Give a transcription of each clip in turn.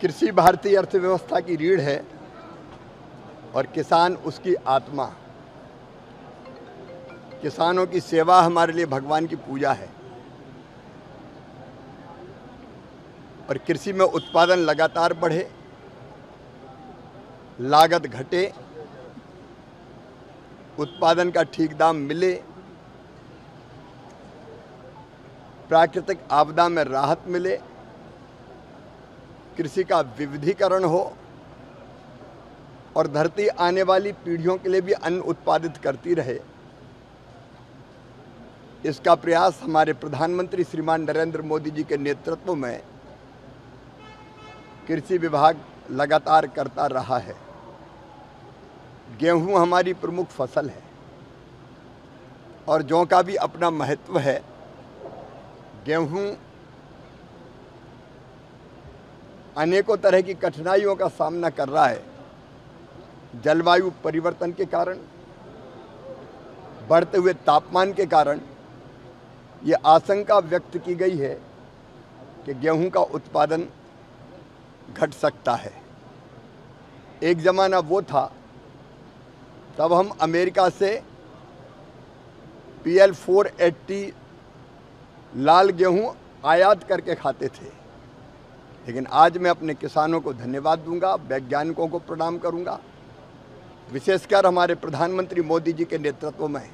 कृषि भारतीय अर्थव्यवस्था की रीढ़ है और किसान उसकी आत्मा। किसानों की सेवा हमारे लिए भगवान की पूजा है और कृषि में उत्पादन लगातार बढ़े, लागत घटे, उत्पादन का ठीक दाम मिले, प्राकृतिक आपदा में राहत मिले, कृषि का विविधीकरण हो और धरती आने वाली पीढ़ियों के लिए भी अन्न उत्पादित करती रहे। इसका प्रयास हमारे प्रधानमंत्री श्रीमान नरेंद्र मोदी जी के नेतृत्व में कृषि विभाग लगातार करता रहा है। गेहूं हमारी प्रमुख फसल है और जौ का भी अपना महत्व है। गेहूं अनेकों तरह की कठिनाइयों का सामना कर रहा है। जलवायु परिवर्तन के कारण, बढ़ते हुए तापमान के कारण ये आशंका व्यक्त की गई है कि गेहूं का उत्पादन घट सकता है। एक ज़माना वो था तब हम अमेरिका से PL 480 लाल गेहूं आयात करके खाते थे, लेकिन आज मैं अपने किसानों को धन्यवाद दूंगा, वैज्ञानिकों को प्रणाम करूंगा, विशेषकर हमारे प्रधानमंत्री मोदी जी के नेतृत्व में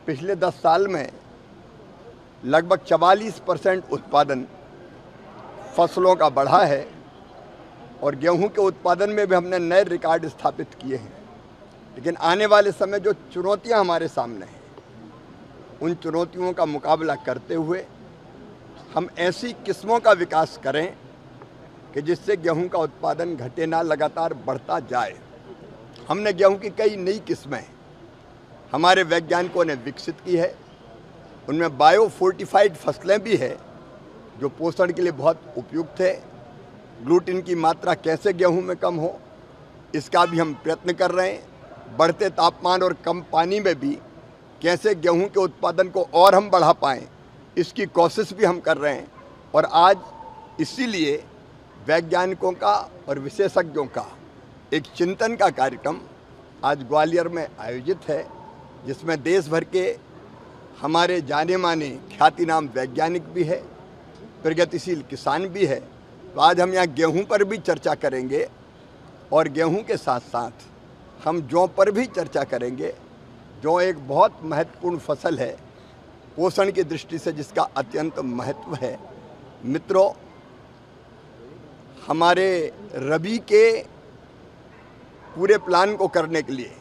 पिछले 10 साल में लगभग 44% उत्पादन फसलों का बढ़ा है और गेहूं के उत्पादन में भी हमने नए रिकॉर्ड स्थापित किए हैं। लेकिन आने वाले समय जो चुनौतियां हमारे सामने हैं, उन चुनौतियों का मुकाबला करते हुए हम ऐसी किस्मों का विकास करें कि जिससे गेहूं का उत्पादन घटे ना, लगातार बढ़ता जाए। हमने गेहूं की कई नई किस्में हमारे वैज्ञानिकों ने विकसित की है। उनमें बायो फोर्टिफाइड फसलें भी है जो पोषण के लिए बहुत उपयुक्त है। ग्लूटीन की मात्रा कैसे गेहूं में कम हो, इसका भी हम प्रयत्न कर रहे हैं। बढ़ते तापमान और कम पानी में भी कैसे गेहूं के उत्पादन को और हम बढ़ा पाएँ, इसकी कोशिश भी हम कर रहे हैं। और आज इसीलिए वैज्ञानिकों का और विशेषज्ञों का एक चिंतन का कार्यक्रम आज ग्वालियर में आयोजित है, जिसमें देश भर के हमारे जाने माने ख्यातिनाम वैज्ञानिक भी है, प्रगतिशील किसान भी है। तो आज हम यहाँ गेहूं पर भी चर्चा करेंगे और गेहूं के साथ साथ हम जौ पर भी चर्चा करेंगे। जौ एक बहुत महत्वपूर्ण फसल है पोषण की दृष्टि से, जिसका अत्यंत महत्व है। मित्रों, हमारे रबी के पूरे प्लान को करने के लिए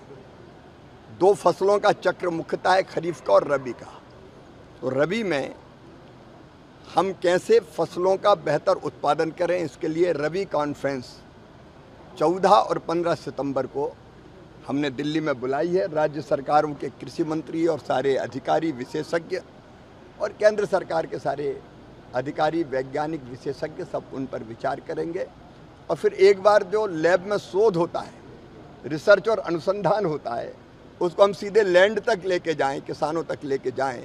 2 फसलों का चक्र मुख्यतः है, खरीफ का और रबी का। तो रबी में हम कैसे फसलों का बेहतर उत्पादन करें, इसके लिए रबी कॉन्फ्रेंस 14 और 15 सितंबर को हमने दिल्ली में बुलाई है। राज्य सरकारों के कृषि मंत्री और सारे अधिकारी, विशेषज्ञ और केंद्र सरकार के सारे अधिकारी, वैज्ञानिक, विशेषज्ञ सब उन पर विचार करेंगे। और फिर एक बार जो लैब में शोध होता है, रिसर्च और अनुसंधान होता है, उसको हम सीधे लैंड तक लेके जाएं, किसानों तक लेके जाएं।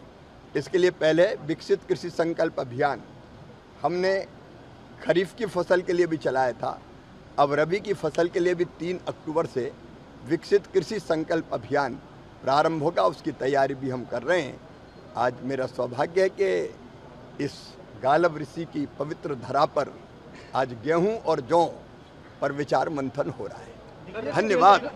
इसके लिए पहले विकसित कृषि संकल्प अभियान हमने खरीफ की फसल के लिए भी चलाया था। अब रबी की फसल के लिए भी 3 अक्टूबर से विकसित कृषि संकल्प अभियान प्रारंभ होगा, उसकी तैयारी भी हम कर रहे हैं। आज मेरा सौभाग्य है कि इस गालव ऋषि की पवित्र धरा पर आज गेहूं और जौ पर विचार मंथन हो रहा है। धन्यवाद।